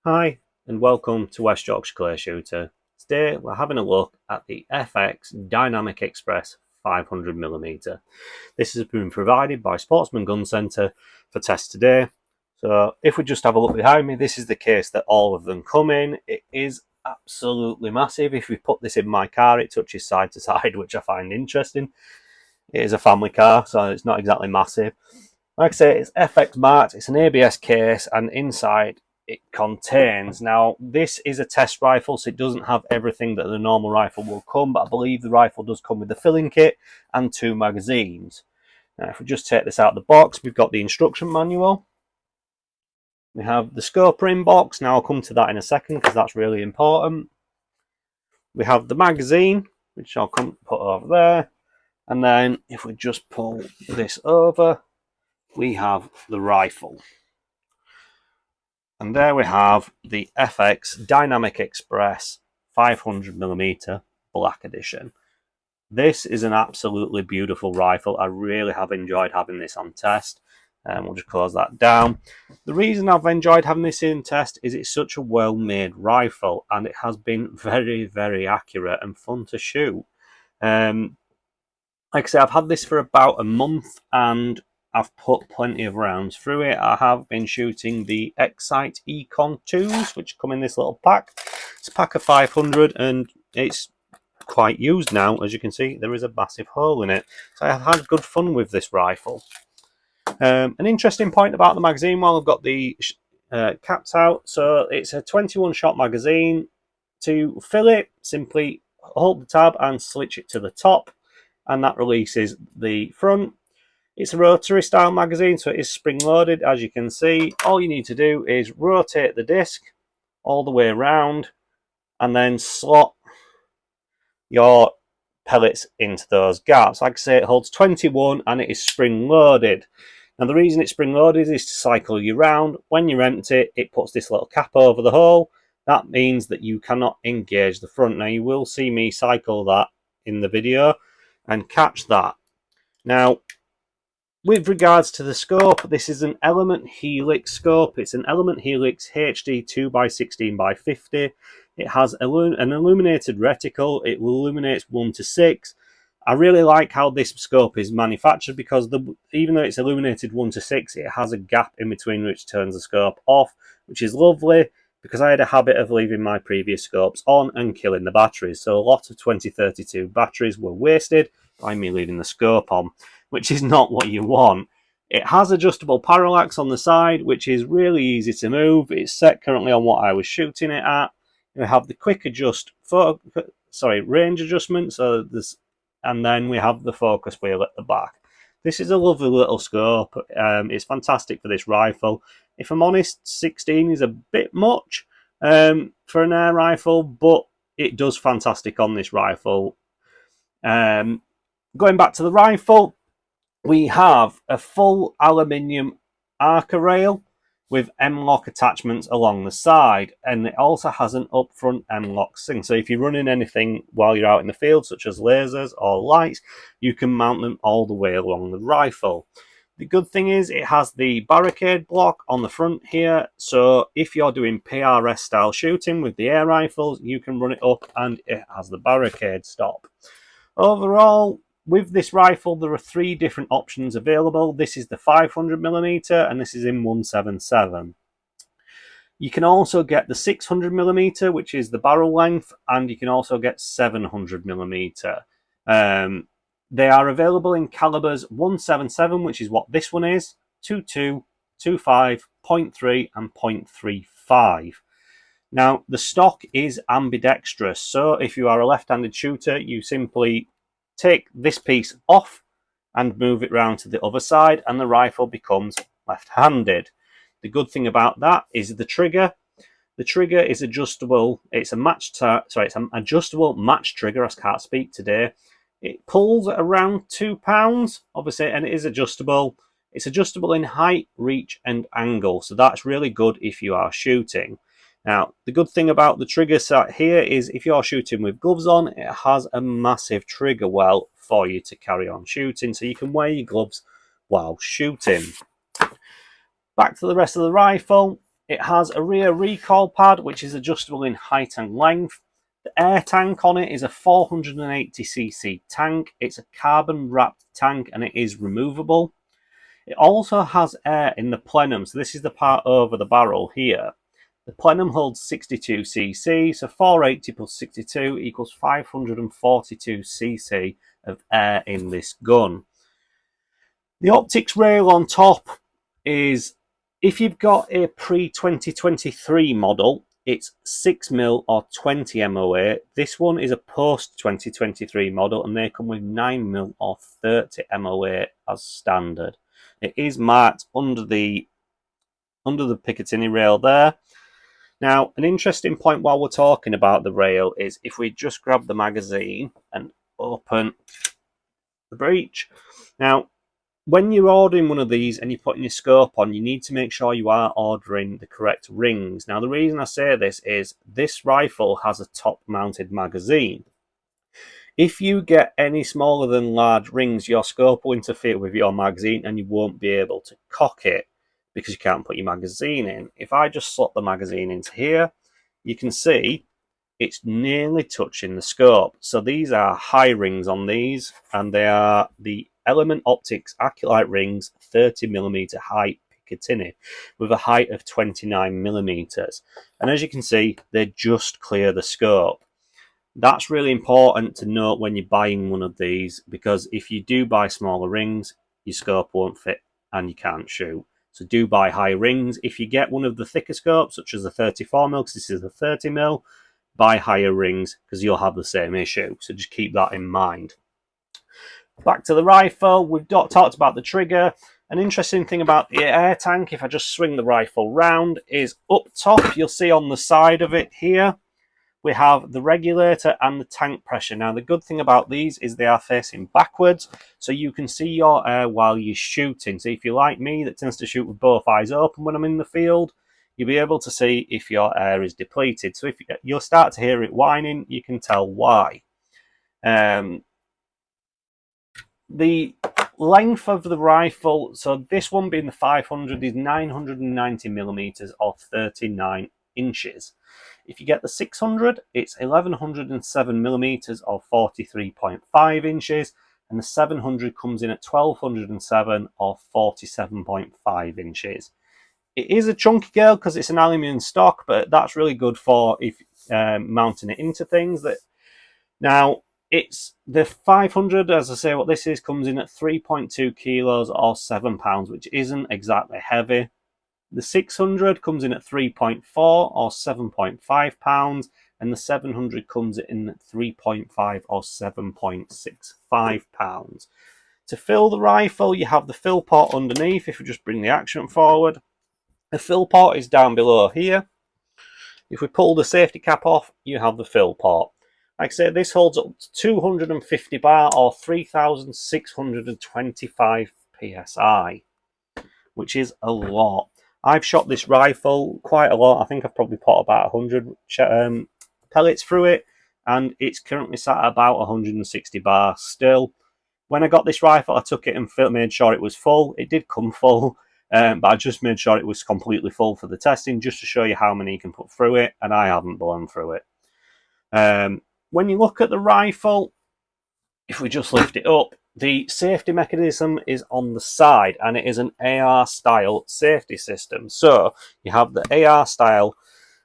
Hi and welcome to West Yorkshire Clay Shooter. Today we're having a look at the FX Dynamic Express 500mm. This has been provided by Sportsman Gun Centre for test today. So if we just have a look behind me, this is the case that all of them come in. It is absolutely massive. If we put this in my car, it touches side to side, which I find interesting. It is a family car, so it's not exactly massive. Like I say, it's FX marked, it's an ABS case, and inside it contains, now this is a test rifle, so it doesn't have everything that the normal rifle will come, but I believe the rifle does come with the filling kit and 2 magazines. Now if we just take this out of the box, we've got the instruction manual, we have the scoper in box. Now I'll come to that in a second because that's really important. We have the magazine, which I'll put over there, and then if we just pull this over, we have the rifle. And there we have the FX Dynamic Express 500mm Black Edition. This is an absolutely beautiful rifle. I really have enjoyed having this on test. We'll just close that down. The reason I've enjoyed having this in test is it's such a well-made rifle, and it has been very, very accurate and fun to shoot. Like I say, I've had this for about a month, and I've put plenty of rounds through it. I have been shooting the Econ IIs, which come in this little pack. It's a pack of 500, and it's quite used now. As you can see, there is a massive hole in it. So I've had good fun with this rifle. An interesting point about the magazine, while I've got the caps out, so it's a 21 shot magazine. To fill it, simply hold the tab and switch it to the top, and that releases the front. It's a rotary style magazine, so it is spring loaded. As you can see, all you need to do is rotate the disc all the way around and then slot your pellets into those gaps. Like I say, it holds 21 and it is spring loaded. Now the reason it's spring loaded is to cycle you round. When you're empty, it puts this little cap over the hole. That means that you cannot engage the front. Now you will see me cycle that in the video and catch that. Now, with regards to the scope, this is an Element Helix scope. It's an Element Helix HD 2x16x50. It has an illuminated reticle. It illuminates 1 to 6. I really like how this scope is manufactured because even though it's illuminated 1 to 6, it has a gap in between which turns the scope off, which is lovely because I had a habit of leaving my previous scopes on and killing the batteries. So a lot of 2032 batteries were wasted by me leaving the scope on, which is not what you want. It has adjustable parallax on the side, which is really easy to move. It's set currently on what I was shooting it at. We have the quick range adjustment, and then we have the focus wheel at the back. This is a lovely little scope. It's fantastic for this rifle. If I'm honest, 16 is a bit much for an air rifle, but it does fantastic on this rifle. Going back to the rifle, we have a full aluminium Arca rail with M-lock attachments along the side, and it also has an up-front M-lock thing. So if you're running anything while you're out in the field, such as lasers or lights, you can mount them all the way along the rifle. The good thing is it has the barricade block on the front here, so if you're doing PRS style shooting with the air rifles, you can run it up and it has the barricade stop. Overall, with this rifle, there are 3 different options available. This is the 500mm and this is in 177. You can also get the 600mm, which is the barrel length, and you can also get 700mm. They are available in calibers 177, which is what this one is, 22, 25, 0.3 and 0.35. Now, the stock is ambidextrous, so if you are a left-handed shooter, you simply take this piece off and move it round to the other side and the rifle becomes left-handed. The good thing about that is the trigger. The trigger is adjustable. It's an adjustable match trigger. I can't speak today. It pulls at around 2 pounds, obviously, and it is adjustable. It's adjustable in height, reach and angle, so that's really good if you are shooting. Now, the good thing about the trigger set here is if you're shooting with gloves on, it has a massive trigger well for you to carry on shooting, so you can wear your gloves while shooting. Back to the rest of the rifle. It has a rear recoil pad, which is adjustable in height and length. The air tank on it is a 480cc tank. It's a carbon wrapped tank and it is removable. It also has air in the plenum, so this is the part over the barrel here. The plenum holds 62cc, so 480 plus 62 equals 542cc of air in this gun. The optics rail on top is, if you've got a pre-2023 model, it's 6mm or 20 MOA. This one is a post-2023 model and they come with 9mm or 30 MOA as standard. It is marked under the Picatinny rail there. Now, an interesting point while we're talking about the rail is if we just grab the magazine and open the breech. Now, when you're ordering one of these and you're putting your scope on, you need to make sure you are ordering the correct rings. Now, the reason I say this is this rifle has a top-mounted magazine. If you get any smaller than large rings, your scope will interfere with your magazine and you won't be able to cock it because you can't put your magazine in. If I just slot the magazine into here, you can see it's nearly touching the scope. So these are high rings on these, and they are the Element Optics Aculite rings, 30mm height Picatinny with a height of 29mm. And as you can see, they just clear the scope. That's really important to note when you're buying one of these, because if you do buy smaller rings, your scope won't fit and you can't shoot. So do buy high rings. If you get one of the thicker scopes, such as the 34mm, because this is the 30mm, buy higher rings because you'll have the same issue. So just keep that in mind. Back to the rifle, we've talked about the trigger. An interesting thing about the air tank, if I just swing the rifle round, is up top, you'll see on the side of it here, we have the regulator and the tank pressure. Now, the good thing about these is they are facing backwards, so you can see your air while you're shooting. So if you're like me, that tends to shoot with both eyes open when I'm in the field, you'll be able to see if your air is depleted. So if you'll start to hear it whining, you can tell why. The length of the rifle, so this one being the 500, is 990mm or 39 inches. If you get the 600, it's 1107mm or 43.5 inches, and the 700 comes in at 1207 or 47.5 inches. It is a chunky girl because it's an aluminium stock, but that's really good for if mounting it into things. Now, it's the 500, as I say, what this is, comes in at 3.2 kilos or 7 pounds, which isn't exactly heavy. The 600 comes in at 3.4 or 7.5 pounds, and the 700 comes in at 3.5 or 7.65 pounds. To fill the rifle, you have the fill port underneath. If we just bring the action forward, the fill port is down below here. If we pull the safety cap off, you have the fill port. Like I said, this holds up to 250 bar or 3,625 psi, which is a lot. I've shot this rifle quite a lot. I think I've probably put about 100 pellets through it, and it's currently sat at about 160 bar still. When I got this rifle, I took it and made sure it was full. It did come full, but I just made sure it was completely full for the testing, just to show you how many you can put through it, and I haven't blown through it. When you look at the rifle, if we just lift it up, the safety mechanism is on the side, and it is an AR style safety system. So you have the AR style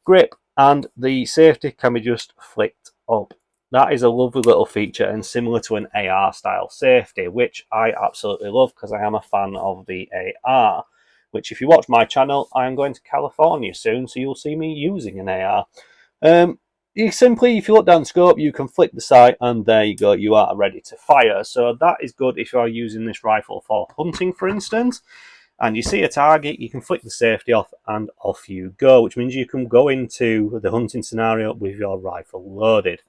grip, and the safety can be just flicked up. That is a lovely little feature and similar to an AR style safety, which I absolutely love because I am a fan of the AR, which if you watch my channel, I am going to California soon, so you'll see me using an AR. You simply, if you look down the scope, you can flick the sight and there you go, you are ready to fire. So that is good if you are using this rifle for hunting, for instance, and you see a target, you can flick the safety off and off you go, which means you can go into the hunting scenario with your rifle loaded,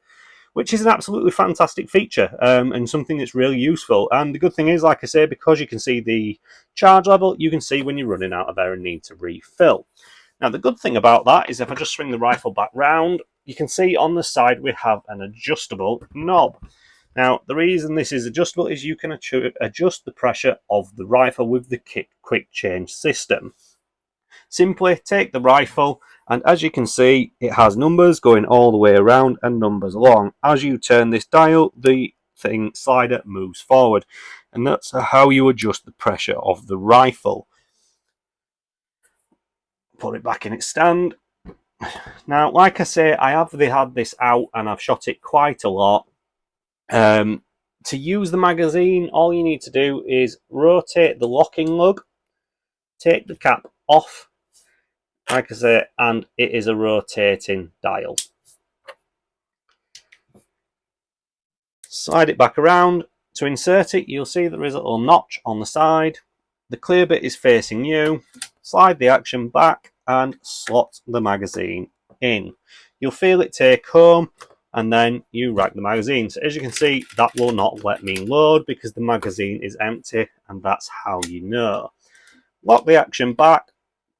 which is an absolutely fantastic feature and something that's really useful. And the good thing is, like I say, because you can see the charge level, you can see when you're running out of air and need to refill. Now, the good thing about that is if I just swing the rifle back round, you can see on the side we have an adjustable knob. Now, the reason this is adjustable is you can adjust the pressure of the rifle with the quick change system. Simply take the rifle, and as you can see, it has numbers going all the way around and numbers along. As you turn this dial, the slider moves forward, and that's how you adjust the pressure of the rifle. Put it back in its stand. Now, like I say, I have had this out and I've shot it quite a lot. To use the magazine, all you need to do is rotate the locking lug, take the cap off, like I say, and it is a rotating dial. Slide it back around. To insert it, you'll see there is a little notch on the side. The clear bit is facing you. Slide the action back and slot the magazine in. You'll feel it take home, and then you rack the magazine. So as you can see, that will not let me load because the magazine is empty, and that's how you know. Lock the action back,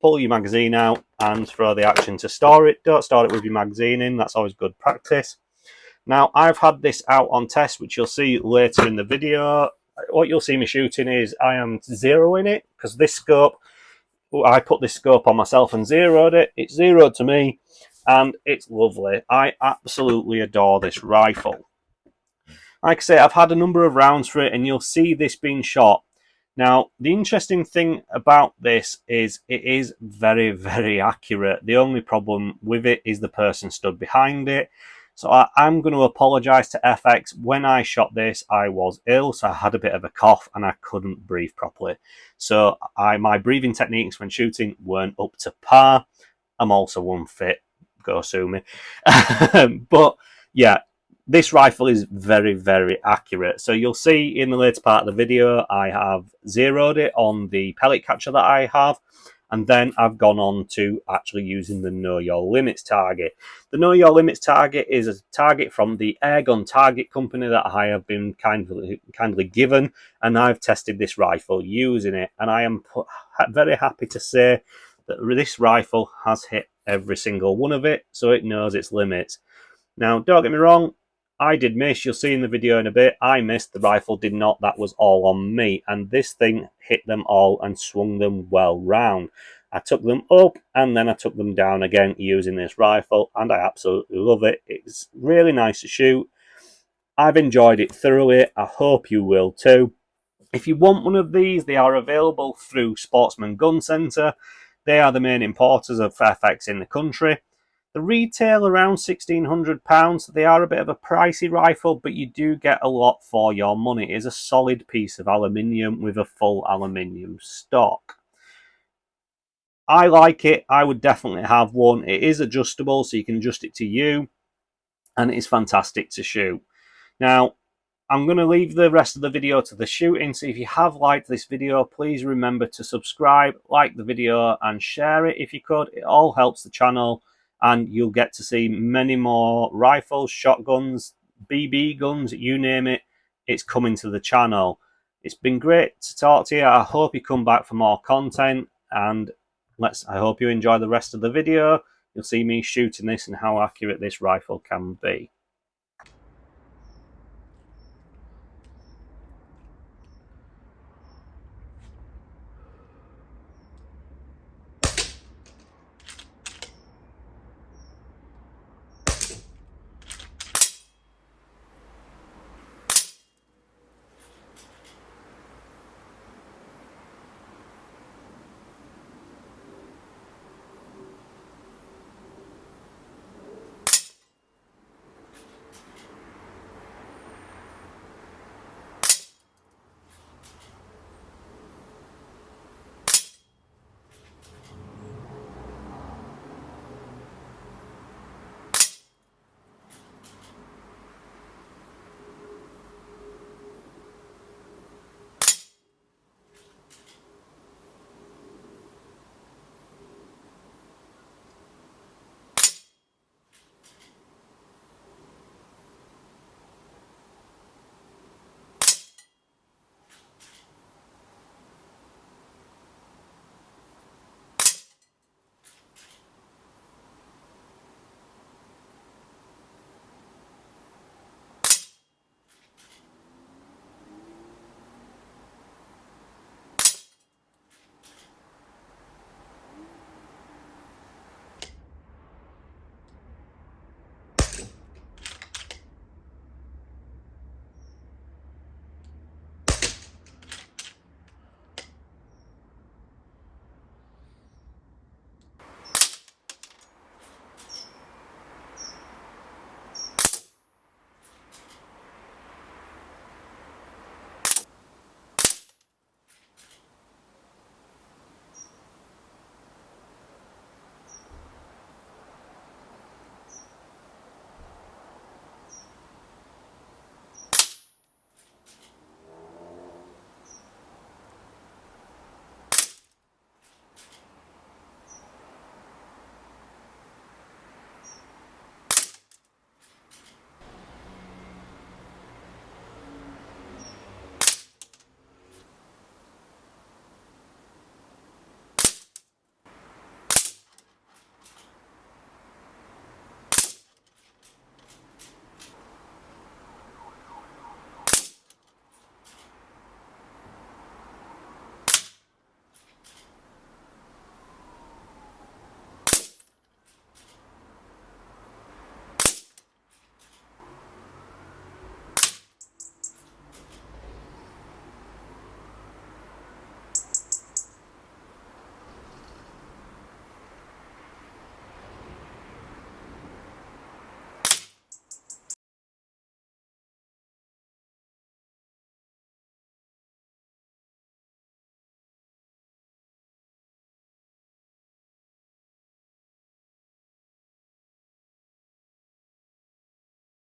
pull your magazine out, and throw the action to store it. Don't store it with your magazine in, that's always good practice. Now, I've had this out on test, which you'll see later in the video. What you'll see me shooting is I am zeroing it, because this scope, I put this scope on myself and zeroed it. It's zeroed to me, and it's lovely. I absolutely adore this rifle. Like I say, I've had a number of rounds for it, and you'll see this being shot. Now, the interesting thing about this is it is very, very accurate. The only problem with it is the person stood behind it. So I'm going to apologise to FX. When I shot this, I was ill, so I had a bit of a cough and I couldn't breathe properly. So my breathing techniques when shooting weren't up to par. I'm also unfit. Go sue me. But yeah, this rifle is very, very accurate. So you'll see in the later part of the video, I have zeroed it on the pellet catcher that I have. And then I've gone on to actually using the Know Your Limits target. The Know Your Limits target is a target from the Airgun target company that I have been kindly given. And I've tested this rifle using it. And I am very happy to say that this rifle has hit every single one of it. So it knows its limits. Now, don't get me wrong. I did miss. You'll see in the video in a bit. I missed. The rifle did not. That was all on me. And this thing hit them all and swung them well round. I took them up and then I took them down again using this rifle. And I absolutely love it. It's really nice to shoot. I've enjoyed it thoroughly. I hope you will too. If you want one of these, they are available through Sportsman Gun Centre. They are the main importers of FX in the country. The retail around £1,600, so they are a bit of a pricey rifle, but you do get a lot for your money. It is a solid piece of aluminium with a full aluminium stock. I like it. I would definitely have one. It is adjustable, so you can adjust it to you, and it is fantastic to shoot. Now, I'm going to leave the rest of the video to the shooting, so if you have liked this video, please remember to subscribe, like the video, and share it if you could. It all helps the channel. And you'll get to see many more rifles, shotguns, BB guns, you name it. It's coming to the channel. It's been great to talk to you. I hope you come back for more content. And I hope you enjoy the rest of the video. You'll see me shooting this and how accurate this rifle can be.